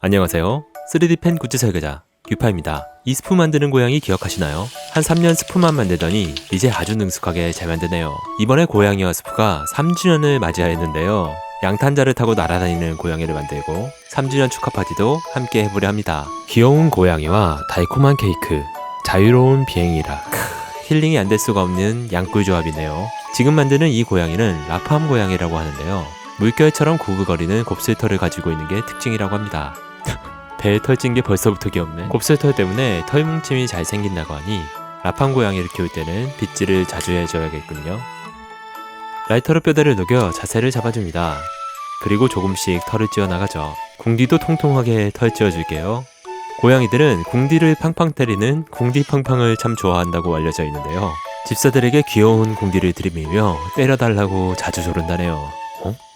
안녕하세요. 3D 펜 굿즈 설계자 규파입니다. 이 스프 만드는 고양이 기억하시나요? 한 3년 스프만 만들더니 이제 아주 능숙하게 잘 만드네요. 이번에 고양이와 스프가 3주년을 맞이하였는데요. 양탄자를 타고 날아다니는 고양이를 만들고 3주년 축하 파티도 함께 해보려 합니다. 귀여운 고양이와 달콤한 케이크, 자유로운 비행이라 힐링이 안 될 수가 없는 양꿀 조합이네요. 지금 만드는 이 고양이는 라팜 고양이라고 하는데요. 물결처럼 구글거리는 곱슬털을 가지고 있는 게 특징이라고 합니다. 배에 털 찐 게 벌써부터 귀엽네. 곱슬털 때문에 털 뭉침이 잘 생긴다고 하니 라팜 고양이를 키울 때는 빗질을 자주 해줘야겠군요. 라이터로 뼈대를 녹여 자세를 잡아줍니다. 그리고 조금씩 털을 찧어나가죠. 궁디도 통통하게 털 찧어줄게요. 고양이들은 궁디를 팡팡 때리는 궁디팡팡을 참 좋아한다고 알려져 있는데요. 집사들에게 귀여운 궁디를 들이밀며 때려달라고 자주 조른다네요.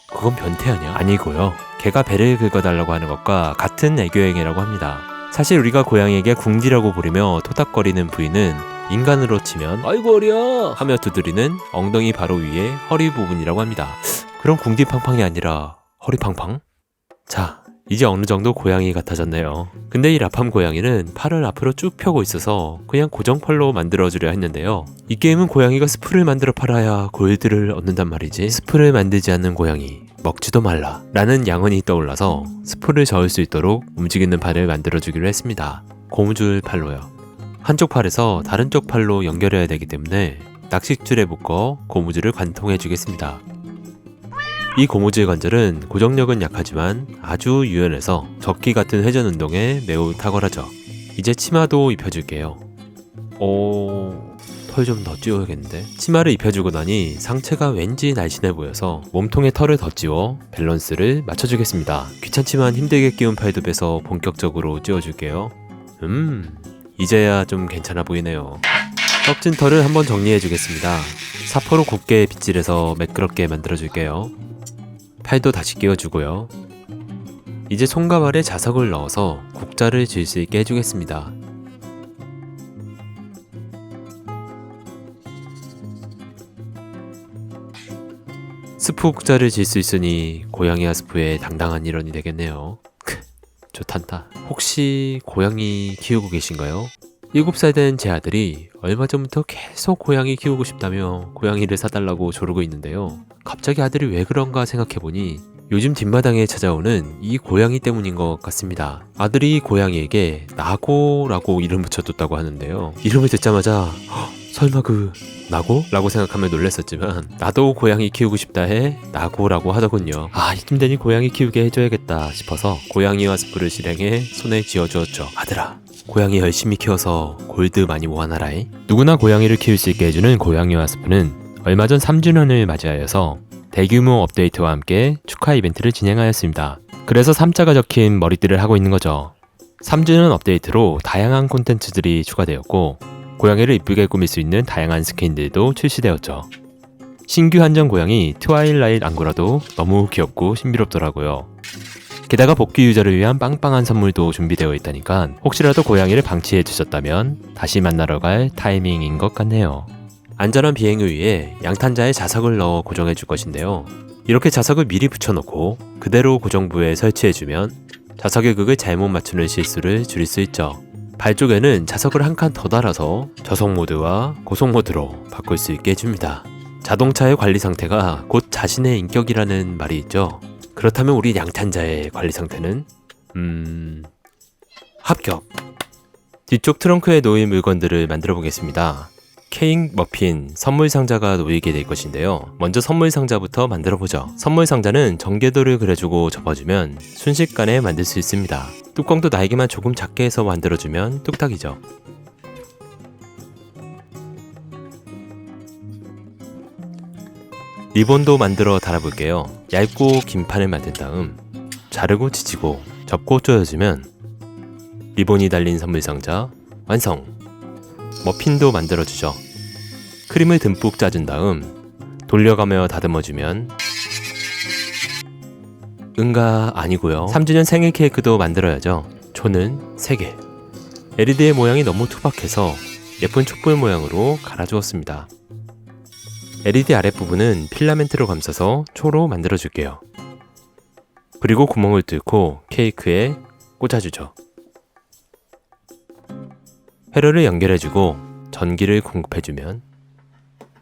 그건 변태 아니야? 아니고요. 개가 배를 긁어달라고 하는 것과 같은 애교행위라고 합니다. 사실 우리가 고양이에게 궁디라고 부르며 토닥거리는 부위는 인간으로 치면 아이고 어려 하며 두드리는 엉덩이 바로 위에 허리 부분이라고 합니다. 그럼 궁디팡팡이 아니라 허리팡팡? 자, 이제 어느 정도 고양이 같아졌네요. 근데 이 라팜 고양이는 팔을 앞으로 쭉 펴고 있어서 그냥 고정팔로 만들어주려 했는데요. 이 게임은 고양이가 스프를 만들어 팔아야 골드를 얻는단 말이지. 스프를 만들지 않는 고양이 먹지도 말라 라는 양언이 떠올라서 스프를 저을 수 있도록 움직이는 팔을 만들어주기로 했습니다. 고무줄 팔로요. 한쪽 팔에서 다른 쪽 팔로 연결해야 되기 때문에 낚싯줄에 묶어 고무줄을 관통해 주겠습니다. 이 고무줄 관절은 고정력은 약하지만 아주 유연해서 적기 같은 회전 운동에 매우 탁월하죠. 이제 치마도 입혀줄게요. 털 좀 더 찌워야겠는데? 치마를 입혀주고 나니 상체가 왠지 날씬해 보여서 몸통에 털을 더 찌워 밸런스를 맞춰주겠습니다. 귀찮지만 힘들게 끼운 팔도 빼서 본격적으로 찌워줄게요. 이제야 좀 괜찮아 보이네요. 떡진 털을 한번 정리해주겠습니다. 사포로 곱게 빗질해서 매끄럽게 만들어줄게요. 팔도 다시 끼워주고요. 이제 손과 발에 자석을 넣어서 국자를 질 수 있게 해주겠습니다. 스프 국자를 질 수 있으니 고양이와 스프의 당당한 일원이 되겠네요. 좋단다. 혹시 고양이 키우고 계신가요? 7살 된 제 아들이 얼마 전부터 계속 고양이 키우고 싶다며 고양이를 사달라고 조르고 있는데요. 갑자기 아들이 왜 그런가 생각해보니 요즘 뒷마당에 찾아오는 이 고양이 때문인 것 같습니다. 아들이 고양이에게 나고라고 이름 붙여줬다고 하는데요. 이름을 듣자마자 설마 나고? 라고 생각하며 놀랐었지만 나도 고양이 키우고 싶다 해 나고라고 하더군요. 힘드니 고양이 키우게 해줘야겠다 싶어서 고양이와 스프를 실행해 손에 쥐어주었죠. 아들아, 고양이 열심히 키워서 골드 많이 모아놔라이. 누구나 고양이를 키울 수 있게 해주는 고양이와 스프는 얼마 전 3주년을 맞이하여서 대규모 업데이트와 함께 축하 이벤트를 진행하였습니다. 그래서 3자가 적힌 머리띠를 하고 있는 거죠. 3주년 업데이트로 다양한 콘텐츠들이 추가되었고 고양이를 이쁘게 꾸밀 수 있는 다양한 스킨들도 출시되었죠. 신규 한정 고양이 트와일라이트 앙고라도 너무 귀엽고 신비롭더라고요. 게다가 복귀 유저를 위한 빵빵한 선물도 준비되어 있다니까 혹시라도 고양이를 방치해 주셨다면 다시 만나러 갈 타이밍인 것 같네요. 안전한 비행을 위해 양탄자에 자석을 넣어 고정해 줄 것인데요. 이렇게 자석을 미리 붙여놓고 그대로 고정부에 설치해주면 자석의 극을 잘못 맞추는 실수를 줄일 수 있죠. 발 쪽에는 자석을 한 칸 더 달아서 저속 모드와 고속 모드로 바꿀 수 있게 해줍니다. 자동차의 관리 상태가 곧 자신의 인격이라는 말이 있죠. 그렇다면 우리 양탄자의 관리 상태는 합격! 뒤쪽 트렁크에 놓일 물건들을 만들어 보겠습니다. 케이크 머핀 선물 상자가 놓이게 될 것인데요. 먼저 선물 상자부터 만들어 보죠. 선물 상자는 전개도를 그려주고 접어주면 순식간에 만들 수 있습니다. 뚜껑도 날개만 조금 작게 해서 만들어주면 뚝딱이죠. 리본도 만들어 달아볼게요. 얇고 긴 판을 만든 다음 자르고 지지고 접고 조여주면 리본이 달린 선물 상자 완성! 머핀도 만들어주죠. 크림을 듬뿍 짜준 다음 돌려가며 다듬어주면 아니고요. 3주년 생일 케이크도 만들어야죠. 초는 3개. LED의 모양이 너무 투박해서 예쁜 촛불 모양으로 갈아주었습니다. LED 아랫부분은 필라멘트로 감싸서 초로 만들어줄게요. 그리고 구멍을 뚫고 케이크에 꽂아주죠. 회로를 연결해주고 전기를 공급해주면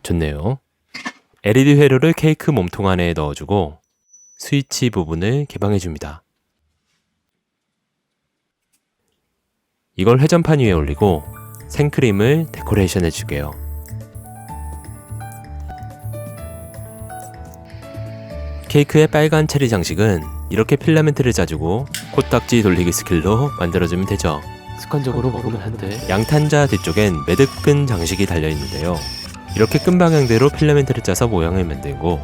좋네요. LED 회로를 케이크 몸통 안에 넣어주고 스위치 부분을 개방해줍니다. 이걸 회전판 위에 올리고 생크림을 데코레이션 해줄게요. 케이크의 빨간 체리 장식은 이렇게 필라멘트를 짜주고 코딱지 돌리기 스킬로 만들어주면 되죠. 습관적으로 먹으면 안 돼. 양탄자 뒤쪽엔 매듭끈 장식이 달려있는데요. 이렇게 끈 방향대로 필라멘트를 짜서 모양을 만들고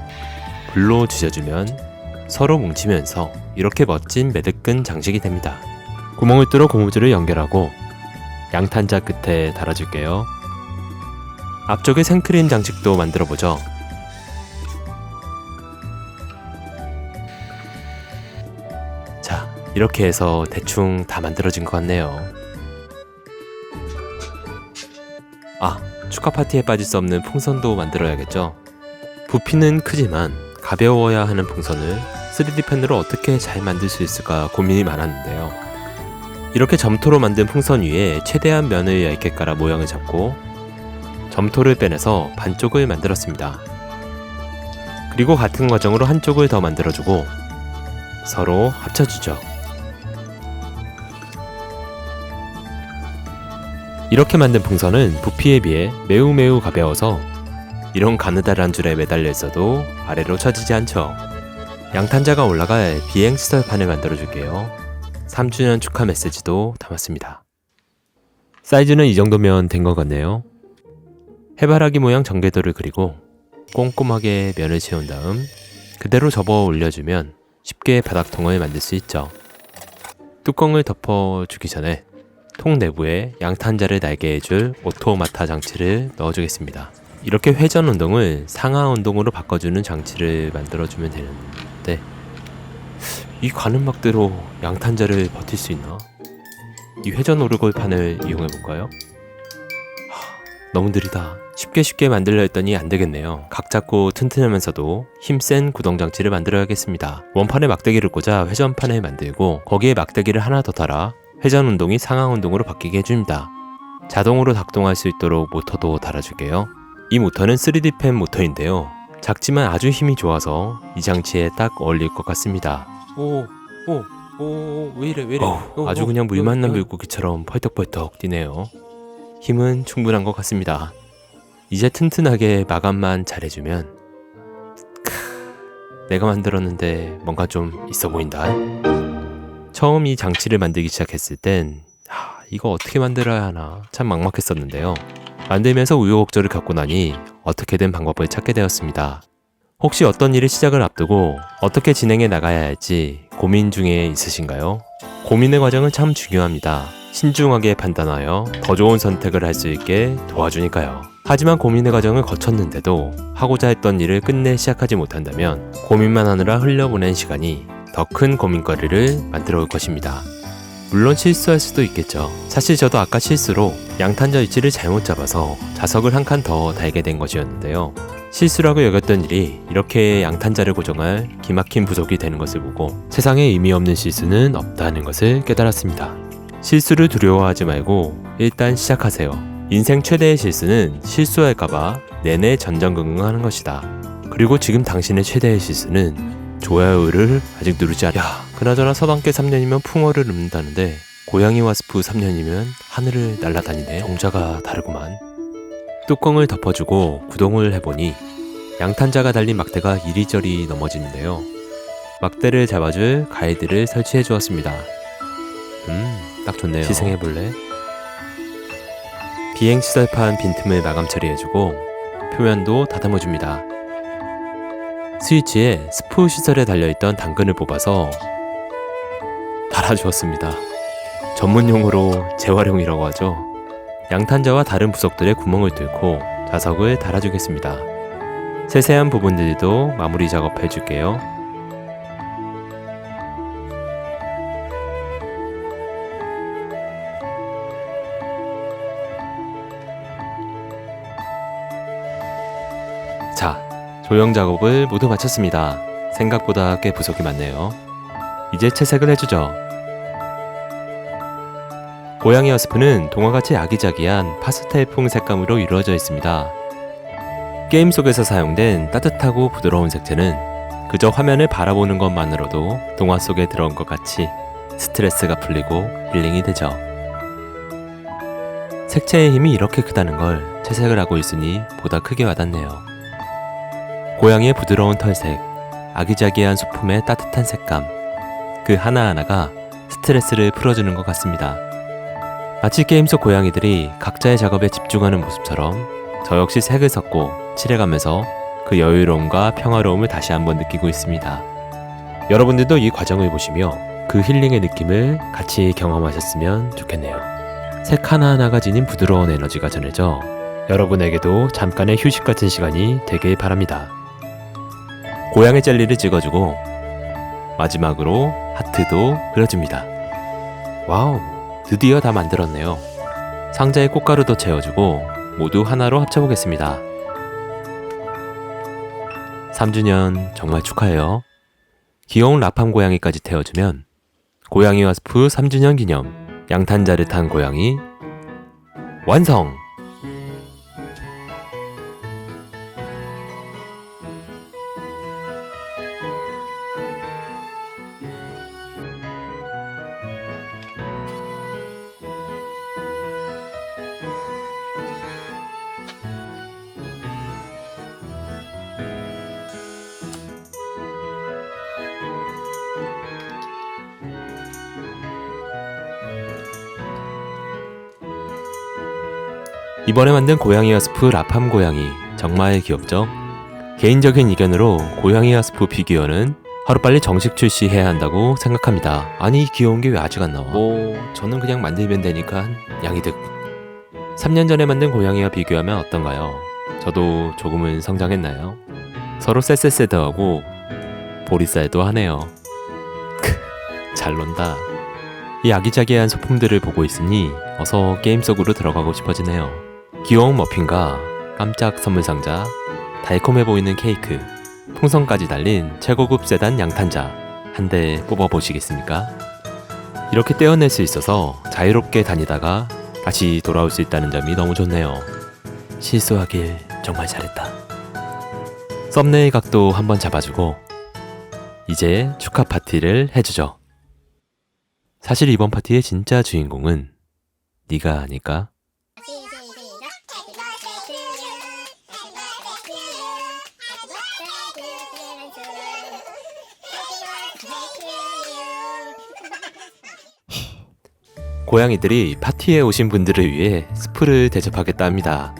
불로 지져주면 서로 뭉치면서 이렇게 멋진 매듭끈 장식이 됩니다. 구멍을 뚫어 고무줄을 연결하고 양탄자 끝에 달아줄게요. 앞쪽에 생크림 장식도 만들어보죠. 자, 이렇게 해서 대충 다 만들어진 것 같네요. 아, 축하 파티에 빠질 수 없는 풍선도 만들어야겠죠. 부피는 크지만 가벼워야 하는 풍선을 3D 펜으로 어떻게 잘 만들 수 있을까 고민이 많았는데요. 이렇게 점토로 만든 풍선 위에 최대한 면을 얇게 깔아 모양을 잡고 점토를 빼내서 반쪽을 만들었습니다. 그리고 같은 과정으로 한쪽을 더 만들어주고 서로 합쳐주죠. 이렇게 만든 풍선은 부피에 비해 매우 가벼워서 이런 가느다란 줄에 매달려 있어도 아래로 처지지 않죠. 양탄자가 올라갈 비행 시설판을 만들어줄게요. 3주년 축하 메시지도 담았습니다. 사이즈는 이 정도면 된 것 같네요. 해바라기 모양 전개도를 그리고 꼼꼼하게 면을 채운 다음 그대로 접어 올려주면 쉽게 바닥통을 만들 수 있죠. 뚜껑을 덮어주기 전에 통 내부에 양탄자를 날게 해줄 오토마타 장치를 넣어주겠습니다. 이렇게 회전 운동을 상하 운동으로 바꿔주는 장치를 만들어주면 되는데 이 가는 막대로 양탄자를 버틸 수 있나? 이 회전 오르골판을 이용해볼까요? 너무 느리다. 쉽게 만들려 했더니 안되겠네요. 각 잡고 튼튼하면서도 힘센 구동장치를 만들어야겠습니다. 원판에 막대기를 꽂아 회전판을 만들고 거기에 막대기를 하나 더 달아 회전 운동이 상하 운동으로 바뀌게 해줍니다. 자동으로 작동할 수 있도록 모터도 달아줄게요. 이 모터는 3D 펜 모터인데요. 작지만 아주 힘이 좋아서 이 장치에 딱 어울릴 것 같습니다. 왜 이래. 아주 그냥 물 만난 물고기처럼 펄떡펄떡 뛰네요. 힘은 충분한 것 같습니다. 이제 튼튼하게 마감만 잘해주면 내가 만들었는데 뭔가 좀 있어 보인다. 처음 이 장치를 만들기 시작했을 땐 이거 어떻게 만들어야 하나 참 막막했었는데요. 만들면서 우여곡절을 겪고 나니 어떻게든 방법을 찾게 되었습니다. 혹시 어떤 일을 시작을 앞두고 어떻게 진행해 나가야 할지 고민 중에 있으신가요? 고민의 과정은 참 중요합니다. 신중하게 판단하여 더 좋은 선택을 할 수 있게 도와주니까요. 하지만 고민의 과정을 거쳤는데도 하고자 했던 일을 끝내 시작하지 못한다면 고민만 하느라 흘려보낸 시간이 더 큰 고민거리를 만들어 올 것입니다. 물론 실수할 수도 있겠죠. 사실 저도 아까 실수로 양탄자 위치를 잘못 잡아서 자석을 한 칸 더 달게 된 것이었는데요. 실수라고 여겼던 일이 이렇게 양탄자를 고정할 기막힌 부속이 되는 것을 보고 세상에 의미 없는 실수는 없다는 것을 깨달았습니다. 실수를 두려워하지 말고 일단 시작하세요. 인생 최대의 실수는 실수할까봐 내내 전전긍긍하는 것이다. 그리고 지금 당신의 최대의 실수는 좋아요를 아직 누르지 않아. 그나저나 서당계 3년이면 풍어를 읊는다는데 고양이 와스프 3년이면 하늘을 날아다니네. 정자가 다르구만. 뚜껑을 덮어주고 구동을 해보니 양탄자가 달린 막대가 이리저리 넘어지는데요. 막대를 잡아줄 가이드를 설치해 주었습니다. 딱 좋네요. 시승해볼래? 비행시설판 빈틈을 마감 처리해주고 표면도 다듬어줍니다. 스위치에 스프 시설에 달려있던 당근을 뽑아서 달아주었습니다. 전문용어로 재활용이라고 하죠. 양탄자와 다른 부속들의 구멍을 뚫고 자석을 달아주겠습니다. 세세한 부분들도 마무리 작업해줄게요. 자, 조형 작업을 모두 마쳤습니다. 생각보다 꽤 부속이 많네요. 이제 채색을 해주죠. 고양이와 스프는 동화같이 아기자기한 파스텔풍 색감으로 이루어져 있습니다. 게임 속에서 사용된 따뜻하고 부드러운 색채는 그저 화면을 바라보는 것만으로도 동화 속에 들어온 것 같이 스트레스가 풀리고 힐링이 되죠. 색채의 힘이 이렇게 크다는 걸 채색을 하고 있으니 보다 크게 와닿네요. 고양이의 부드러운 털색, 아기자기한 소품의 따뜻한 색감, 그 하나하나가 스트레스를 풀어주는 것 같습니다. 마치 게임 속 고양이들이 각자의 작업에 집중하는 모습처럼 저 역시 색을 섞고 칠해가면서 그 여유로움과 평화로움을 다시 한번 느끼고 있습니다. 여러분들도 이 과정을 보시며 그 힐링의 느낌을 같이 경험하셨으면 좋겠네요. 색 하나하나가 지닌 부드러운 에너지가 전해져 여러분에게도 잠깐의 휴식 같은 시간이 되길 바랍니다. 고양이 젤리를 찍어주고 마지막으로 하트도 그려줍니다. 와우, 드디어 다 만들었네요. 상자에 꽃가루도 채워주고 모두 하나로 합쳐보겠습니다. 3주년 정말 축하해요. 귀여운 라팜 고양이까지 태워주면 고양이와 스프 3주년 기념 양탄자를 탄 고양이 완성! 이번에 만든 고양이와 스프 라팜 고양이 정말 귀엽죠? 개인적인 의견으로 고양이와 스프 피규어는 하루빨리 정식 출시해야 한다고 생각합니다. 아니 귀여운 게 왜 아직 안 나와? 저는 그냥 만들면 되니까 양이득. 3년 전에 만든 고양이와 비교하면 어떤가요? 저도 조금은 성장했나요? 서로 쎄쎄쎄드하고 보리쌀도 하네요. 잘 논다. 이 아기자기한 소품들을 보고 있으니 어서 게임 속으로 들어가고 싶어지네요. 귀여운 머핀과 깜짝 선물 상자, 달콤해 보이는 케이크, 풍선까지 달린 최고급 세단 양탄자 한 대 뽑아보시겠습니까? 이렇게 떼어낼 수 있어서 자유롭게 다니다가 다시 돌아올 수 있다는 점이 너무 좋네요. 실수하길 정말 잘했다. 썸네일 각도 한번 잡아주고 이제 축하 파티를 해주죠. 사실 이번 파티의 진짜 주인공은 네가 아닐까? 고양이들이 파티에 오신 분들을 위해 스프를 대접하겠다 합니다.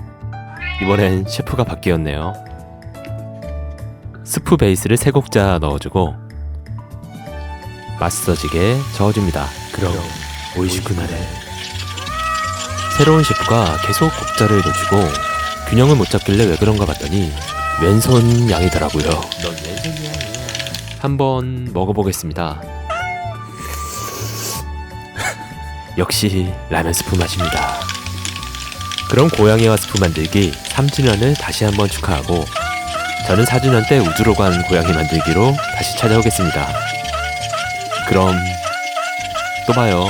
이번엔 셰프가 바뀌었네요. 스프 베이스를 3곡자 넣어주고 맛있어지게 저어줍니다. 그럼 오이시쿠나레. 새로운 셰프가 계속 곡자를 넣어주고 균형을 못 잡길래 왜 그런가 봤더니 왼손 양이더라고요. 넌 왼손 양이야. 한번 먹어보겠습니다. 역시 라면 스프 맛입니다. 그럼 고양이와 스프 만들기 3주년을 다시 한번 축하하고 저는 4주년 때 우주로 간 고양이 만들기로 다시 찾아오겠습니다. 그럼 또 봐요.